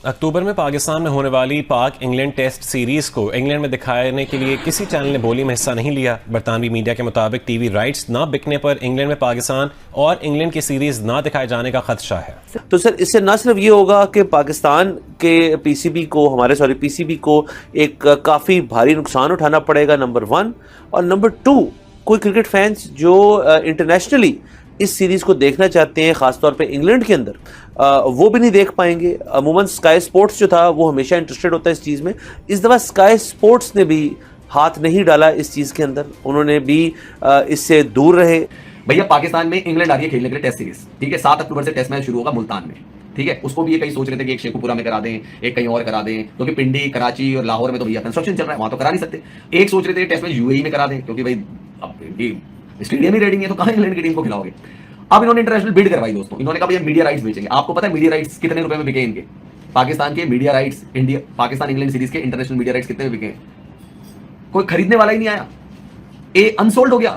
अक्टूबर में पाकिस्तान में होने वाली पाक इंग्लैंड टेस्ट सीरीज को इंग्लैंड में दिखाने के लिए किसी चैनल ने बोली में हिस्सा नहीं लिया। बरतानवी मीडिया के मुताबिक टीवी राइट्स ना बिकने पर इंग्लैंड में पाकिस्तान और इंग्लैंड की सीरीज ना दिखाए जाने का खदशा है। तो सर इससे ना सिर्फ ये होगा कि पाकिस्तान के पीसीबी को एक काफ़ी भारी नुकसान उठाना पड़ेगा, नंबर 1, और नंबर 2 कोई क्रिकेट फैंस जो इंटरनेशनली इस सीरीज़ को देखना चाहते हैं, ख़ासतौर पे इंग्लैंड के अंदर, वो भी नहीं देख पाएंगे। अमूमन स्काई स्पोर्ट्स जो था वो हमेशा इंटरेस्टेड होता है इस चीज़ में। इस दफ़ा स्काई स्पोर्ट्स ने भी हाथ नहीं डाला इस चीज़ के अंदर, उन्होंने भी इससे दूर रहे। भैया पाकिस्तान में इंग्लैंड आ रही है खेलने के लिए टेस्ट सीरीज, ठीक है। 7 अक्टूबर से टेस्ट मैच शुरू होगा मुल्तान में, ठीक है। उसको भी ये कई सोच रहे थे कि एक शेखुपुरा में करा दें, एक कहीं और करा दें, क्योंकि पिंडी, कराची और लाहौर में तो भैया कंस्ट्रक्शन चल रहा है, वहां तो करा नहीं सकते। एक सोच रहे थे टेस्ट मैच यूएई में करा दें, क्योंकि भाई अब स्टेडियम ही रेडी है, तो कहां इंग्लैंड की टीम को खिलाओगे। अब इन्होंने इंटरनेशनल बिड करवाई दोस्तों। इन्होंने कहा भैया मीडिया राइट्स बेचेंगे। आपको पता है मीडिया राइट्स कितने रुपए में बिके इनके? पाकिस्तान के media rights, India Pakistan England series के इंटरनेशनल मीडिया राइट्स कितने में बिके? कोई खरीदने वाला ही नहीं आया, ये अनसोल्ड हो गया।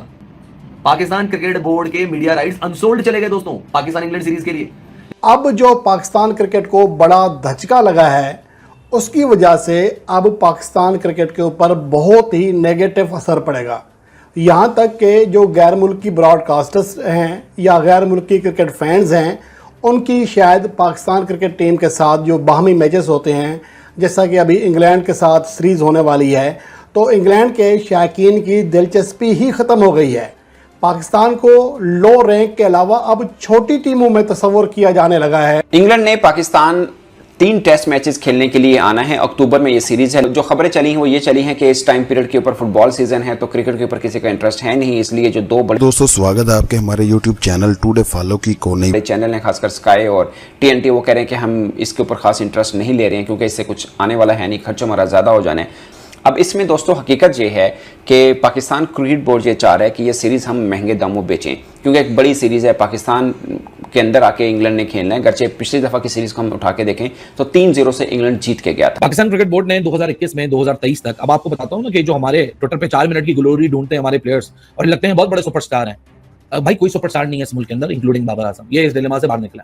पाकिस्तान क्रिकेट बोर्ड के मीडिया राइट्स अनसोल्ड चले गए दोस्तों पाकिस्तान इंग्लैंड सीरीज के लिए। अब जो पाकिस्तान क्रिकेट को बड़ा धचका लगा है, उसकी वजह से अब पाकिस्तान क्रिकेट के ऊपर बहुत ही नेगेटिव असर पड़ेगा। यहाँ तक कि जो गैर मुल्की ब्रॉडकास्टर्स हैं या गैर मुल्की क्रिकेट फैंस हैं, उनकी शायद पाकिस्तान क्रिकेट टीम के साथ जो बाहमी मैचेस होते हैं, जैसा कि अभी इंग्लैंड के साथ सीरीज़ होने वाली है, तो इंग्लैंड के शायकीन की दिलचस्पी ही ख़त्म हो गई है। पाकिस्तान को लो रैंक के अलावा अब छोटी टीमों में तस्वर किया जाने लगा है। इंग्लैंड ने पाकिस्तान 3 टेस्ट मैचेस खेलने के लिए आना है। अक्टूबर में ये सीरीज है। जो खबरें चली हैं वो ये चली हैं कि इस टाइम पीरियड के ऊपर फुटबॉल सीजन है, तो क्रिकेट के ऊपर किसी का इंटरेस्ट है नहीं, इसलिए जो 2 बड़े दोस्तों स्वागत है आपके हमारे यूट्यूब चैनल टुडे फॉलो की कोने चैनल हैं, खासकर स्काई और TNT, वो कह रहे हैं कि हम इसके ऊपर खास इंटरेस्ट नहीं ले रहे हैं क्योंकि इससे कुछ आने वाला है नहीं, खर्च हमारा ज़्यादा हो जाना है। अब इसमें दोस्तों हकीकत ये है कि पाकिस्तान क्रिकेट बोर्ड ये चाह रहा है कि ये सीरीज़ हम महंगे दामों बेचें, क्योंकि एक बड़ी सीरीज़ है। पाकिस्तान के अंदर आके इंग्लैंड ने खेलना है। गर्चे पिछली दफ़ा की सीरीज़ को हम उठा के देखें तो 3-0 से इंग्लैंड जीत के गया था। पाकिस्तान क्रिकेट बोर्ड ने 2021 में 2023 तक, अब आपको बताता हूँ ना कि जो हमारे ट्विटर पे 4 मिनट की ग्लोरी ढूंढते हैं हमारे प्लेयर्स और लगते हैं बहुत बड़े सुपरस्टार हैं। भाई कोई सुपरस्टार नहीं है इस मुल्क के अंदर, इंक्लूडिंग बाबर आजम। ये इस डिलेमा से बाहर निकला।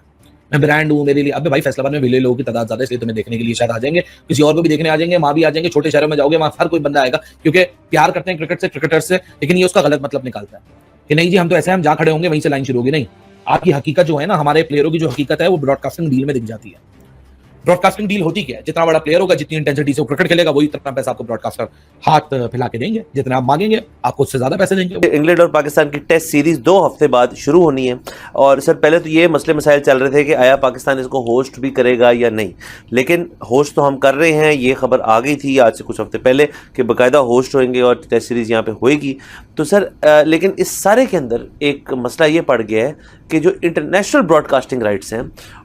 मैं ब्रांड हूँ, मेरे लिए अब भाई फैसलाबाद में विले लोगों की तादाद ज्यादा, इसलिए तुम्हें देखने के लिए शायद आ जाएंगे, किसी और को भी देखने आ जाएंगे, वहां भी आ जाएंगे। छोटे शहरों में जाओगे वहां हर कोई बंदा आएगा, क्योंकि प्यार करते हैं क्रिकेट से, क्रिकेटर्स से, लेकिन ये उसका गलत मतलब निकालता है कि नहीं जी हम तो ऐसे हम जहाँ खड़े होंगे वहीं से लाइन शुरू होगी। नहीं, आपकी हकीकत जो है ना, हमारे प्लेयरों की जो हकीकत है वो ब्रॉडकास्टिंग डील में दिख जाती है। ब्रॉडकास्टिंग डील होती क्या है? जितना बड़ा प्लेयर होगा, जितनी इंटेंसिटी से वो क्रिकेट खेलेगा, वही इतना पैसा आपको ब्रॉडकास्टर हाथ फैला के देंगे। जितना आप मांगेंगे आपको उससे ज्यादा पैसे देंगे। इंग्लैंड और पाकिस्तान की टेस्ट सीरीज 2 हफ्ते बाद शुरू होनी है। और सर पहले तो ये मसले मसाइल चल रहे थे कि आया पाकिस्तान इसको होस्ट भी करेगा या नहीं, लेकिन होस्ट तो हम कर रहे हैं। ये खबर आ गई थी आज से कुछ हफ्ते पहले कि बाकायदा होस्ट होंगे और टेस्ट सीरीज यहाँ पे होएगी। तो सर लेकिन इस सारे के अंदर एक मसला ये पड़ गया है कि जो इंटरनेशनल ब्रॉडकास्टिंग राइट्स हैं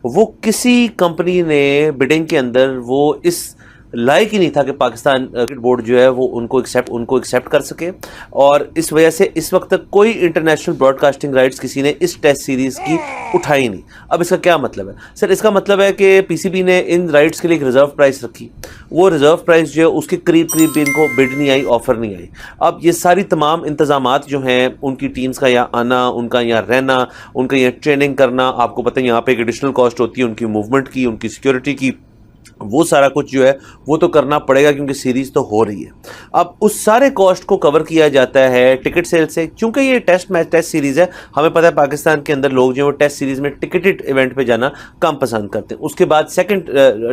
वो किसी कंपनी ने बिडिंग के अंदर वो इस लायक ही नहीं था कि पाकिस्तान क्रिकेट बोर्ड जो है वो उनको एक्सेप्ट कर सके। और इस वजह से इस वक्त तक कोई इंटरनेशनल ब्रॉडकास्टिंग राइट्स किसी ने इस टेस्ट सीरीज़ की उठाई नहीं। अब इसका क्या मतलब है सर? इसका मतलब है कि पीसीबी ने इन राइट्स के लिए एक रिजर्व प्राइस रखी। वो रिजर्व प्राइस जो है उसके करीब भी इनको बिड नहीं आई, ऑफर नहीं आई। अब ये सारी तमाम इंतजामात जो हैं, उनकी टीम्स का यहाँ आना, उनका यहाँ रहना, उनका यहाँ ट्रेनिंग करना, आपको पता है यहाँ पे एक एडिशनल कॉस्ट होती है उनकी मूवमेंट की, उनकी सिक्योरिटी की, वो सारा कुछ जो है वो तो करना पड़ेगा क्योंकि सीरीज़ तो हो रही है। अब उस सारे कॉस्ट को कवर किया जाता है टिकट सेल से, क्योंकि ये टेस्ट सीरीज़ है। हमें पता है पाकिस्तान के अंदर लोग जो है टेस्ट सीरीज़ में टिकटेड इवेंट पे जाना कम पसंद करते हैं। उसके बाद सेकंड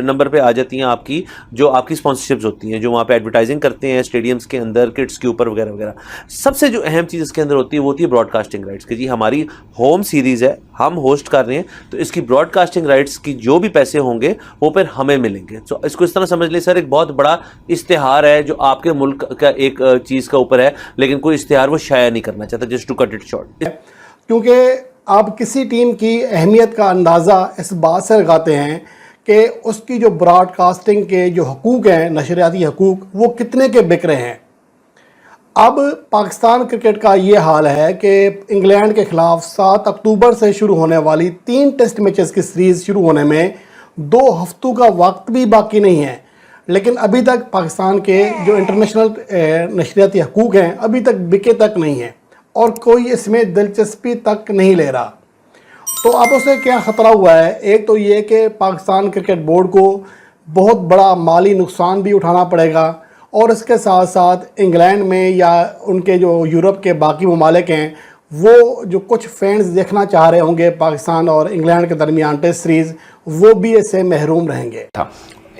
नंबर पे आ जाती हैं आपकी जो आपकी स्पॉन्सरशिप्स होती हैं, जो वहाँ पे एडवर्टाइजिंग करते हैं स्टेडियम्स के अंदर, किट्स के ऊपर वगैरह वगैरह। सबसे जो अहम चीज़ इसके अंदर होती है वो होती है ब्रॉडकास्टिंग राइट्स कि जी हमारी होम सीरीज़ है, हम होस्ट कर रहे हैं, तो इसकी ब्रॉडकास्टिंग राइट्स की जो भी पैसे होंगे वो फिर हमें मिलेंगे। तो इसको इस तरह समझ लीजिए सर, एक बहुत बड़ा इश्तिहार है जो आपके मुल्क का एक चीज़ का ऊपर है, लेकिन कोई इश्तिहार वो शाया नहीं करना चाहता, just to cut it short. क्योंकि आप किसी टीम की अहमियत का अंदाज़ा इस बात से लगाते हैं कि उसकी जो ब्रॉडकास्टिंग के जो हकूक़ हैं, नशरियाती हकूक़, वो कितने के बिक रहे हैं। अब पाकिस्तान क्रिकेट का ये हाल है कि इंग्लैंड के ख़िलाफ़ 7 अक्टूबर से शुरू होने वाली 3 टेस्ट मैचेस की सीरीज़ शुरू होने में 2 हफ्तों का वक्त भी बाकी नहीं है, लेकिन अभी तक पाकिस्तान के जो इंटरनेशनल नशरियाती हकूक़ हैं अभी तक बिके तक नहीं हैं और कोई इसमें दिलचस्पी तक नहीं ले रहा। तो अब उसे क्या ख़तरा हुआ है? एक तो ये कि पाकिस्तान क्रिकेट बोर्ड को बहुत बड़ा माली नुकसान भी उठाना पड़ेगा। और इसके साथ साथ इंग्लैंड में या उनके जो यूरोप के बाकी ममालिक हैं, वो जो कुछ फैंस देखना चाह रहे होंगे पाकिस्तान और इंग्लैंड के दरमियान टेस्ट सीरीज़, वो भी इससे महरूम रहेंगे।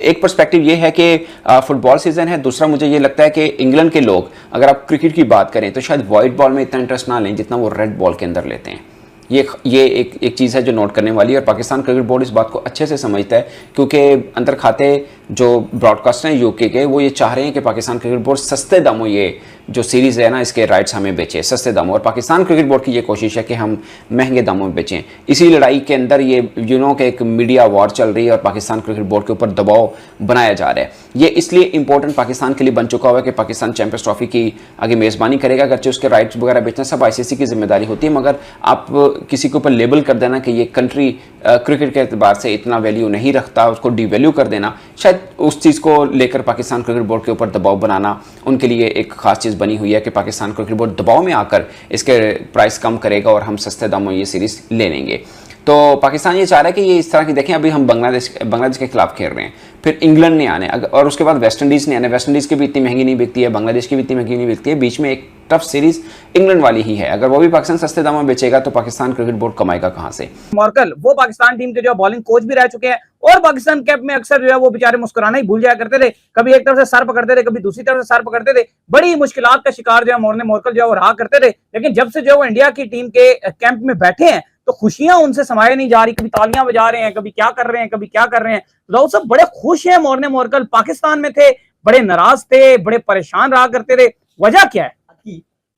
एक पर्सपेक्टिव ये है कि फुटबॉल सीजन है, दूसरा मुझे ये लगता है कि इंग्लैंड के लोग, अगर आप क्रिकेट की बात करें तो शायद वाइट बॉल में इतना इंटरेस्ट ना लें जितना वो रेड बॉल के अंदर लेते हैं। ये एक चीज़ है जो नोट करने वाली है, और पाकिस्तान क्रिकेट बोर्ड इस बात को अच्छे से समझता है, क्योंकि अंदर खाते जो ब्रॉडकास्टर हैं यूके के, वो ये चाह रहे हैं कि पाकिस्तान क्रिकेट बोर्ड सस्ते दामों ये जो सीरीज़ है ना, इसके राइट्स हमें बेचे सस्ते दामों, और पाकिस्तान क्रिकेट बोर्ड की ये कोशिश है कि हम महंगे दामों में बेचें। इसी लड़ाई के अंदर ये के एक मीडिया वॉर चल रही है और पाकिस्तान क्रिकेट बोर्ड के ऊपर दबाव बनाया जा रहा है। ये इसलिए इंपॉर्टेंट पाकिस्तान के लिए बन चुका हुआ है कि पाकिस्तान चैंपियंस ट्रॉफी की आगे मेज़बानी करेगा, अगरचे उसके राइट्स वगैरह बेचना सब ICC की जिम्मेदारी होती है, मगर आप किसी के ऊपर लेबल कर देना कि ये कंट्री क्रिकेट के एतबार से इतना वैल्यू नहीं रखता, उसको डिवैल्यू कर देना, शायद उस चीज़ को लेकर पाकिस्तान क्रिकेट बोर्ड के ऊपर दबाव बनाना उनके लिए एक खास चीज़ बनी हुई है कि पाकिस्तान क्रिकेट बोर्ड दबाव में आकर इसके प्राइस कम करेगा और हम सस्ते दामों ये सीरीज़ ले लेंगे। तो पाकिस्तान ये चाह रहा है कि ये इस तरह की, देखें अभी हम बांग्लादेश के खिलाफ खेल रहे हैं, फिर इंग्लैंड ने आने, और उसके बाद वेस्ट इंडीज़ ने आने। वेस्ट इंडीज़ की भी इतनी महंगी नहीं बिकती है, बांग्लादेश की भी इतनी महंगी नहीं बिकती है, बीच में एक टफ सीरीज इंग्लैंड वाली ही है। अगर वो भी पाकिस्तान सस्ते दामों में बेचेगा तो पाकिस्तान क्रिकेट बोर्ड कमाएगा कहां से? मॉर्कल वो पाकिस्तान टीम के जो बॉलिंग कोच भी रह चुके हैं, और पाकिस्तान कैप में अक्सर जो है वो बेचारे मुस्कुराना ही भूल जाया करते थे, कभी एक तरफ से सर पकड़ते थे, कभी दूसरी तरफ से सर पकड़ते थे, बड़ी मुश्किलात का शिकार जो है मॉर्कल जो है वो रहा करते थे। लेकिन जब से जो वो इंडिया की टीम के कैंप में बैठे हैं तो खुशियां उनसे समाये नहीं जा रही, कभी तालियां बजा रहे हैं, कभी क्या कर रहे हैं, कभी क्या कर रहे हैं। तो सब बड़े खुश हैं। मॉर्कल पाकिस्तान में थे, बड़े नाराज थे, बड़े परेशान रहा करते थे। वजह क्या है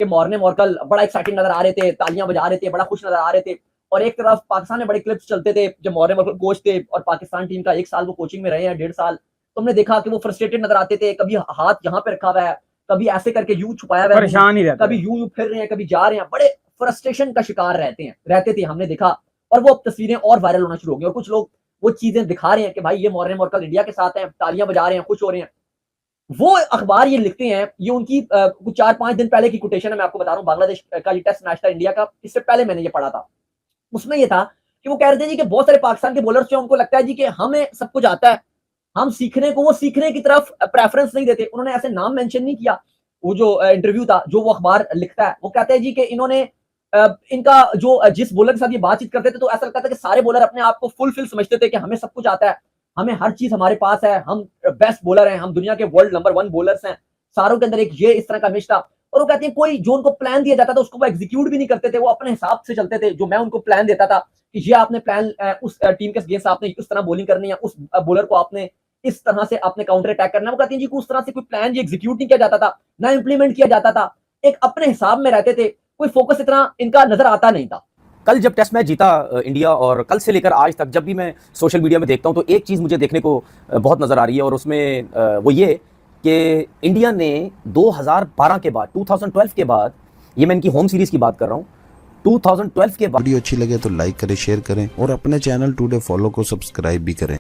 कि मॉर्कल बड़ा एक्साइटेड नजर आ रहे थे, तालियां बजा रहे थे, बड़ा खुश नजर आ रहे थे, और एक तरफ पाकिस्तान में बड़े क्लिप्स चलते थे जब मॉर्कल कोच थे और पाकिस्तान टीम का 1 साल वो कोचिंग में रहे हैं, 1.5 साल, तो हमने देखा कि वो फ्रस्ट्रेटेड नजर आते थे, कभी हाथ यहाँ पे रखा हुआ है, कभी ऐसे करके यूं छुपाया हुआ है, परेशान ही रहते, कभी यूं फिर रहे हैं, कभी जा रहे हैं, बड़े फ्रस्ट्रेशन का शिकार रहते थे हमने देखा। और वो तस्वीरें और वायरल होना शुरू हो गई, और कुछ लोग वो चीजें दिखा रहे हैं कि भाई ये मॉर्कल इंडिया के साथ हैं, तालियां बजा रहे हैं, खुश हो रहे हैं। वो अखबार ये लिखते हैं, ये उनकी कुछ 4-5 दिन पहले की कोटेशन है, मैं आपको बता रहा हूँ, बांग्लादेश का ये टेस्ट मैच था इंडिया का, इससे पहले मैंने ये पढ़ा था। उसमें ये था कि वो कह रहे थे जी कि बहुत सारे पाकिस्तान के बॉलर्स जो उनको लगता है जी कि हमें सब कुछ आता है, हम सीखने की तरफ प्रेफरेंस नहीं देते। उन्होंने ऐसे नाम मेंशन नहीं किया। वो जो इंटरव्यू था जो वो अखबार लिखता है, वो कहते हैं जी कि इन्होंने इनका जो जिस बॉलर के साथ ये बातचीत करते थे तो ऐसा लगता था कि सारे बॉलर अपने आप को फुलफिल समझते थे कि हमें सब कुछ आता है, हमें हर चीज हमारे पास है, हम बेस्ट बॉलर हैं, हम दुनिया के वर्ल्ड नंबर 1 बॉलर्स हैं, सारों के अंदर एक ये इस तरह का इमेज था। और वो कहते हैं कोई जो उनको प्लान दिया जाता था उसको वो एग्जीक्यूट भी नहीं करते थे, वो अपने हिसाब से चलते थे। जो मैं उनको प्लान देता था कि ये आपने प्लान उस टीम के अगेंस्ट आपने इस तरह बॉलिंग करनी है, उस बॉलर को आपने इस तरह से आपने काउंटर अटैक करना है, वो कहते हैं जी उस तरह से कोई प्लान जी एग्जीक्यूट नहीं किया जाता था, ना इंप्लीमेंट किया जाता था, एक अपने हिसाब में रहते थे, कोई फोकस इतना इनका नजर आता नहीं था। कल जब टेस्ट मैच जीता इंडिया, और कल से लेकर आज तक जब भी मैं सोशल मीडिया में देखता हूं तो एक चीज़ मुझे देखने को बहुत नज़र आ रही है, और उसमें वो ये कि इंडिया ने 2012 के बाद, 2012 के बाद, ये मैं इनकी होम सीरीज़ की बात कर रहा हूँ, 2012 के बाद। वीडियो अच्छी लगे तो लाइक करें, शेयर करें और अपने चैनल टुडे फॉलो को सब्सक्राइब भी करें।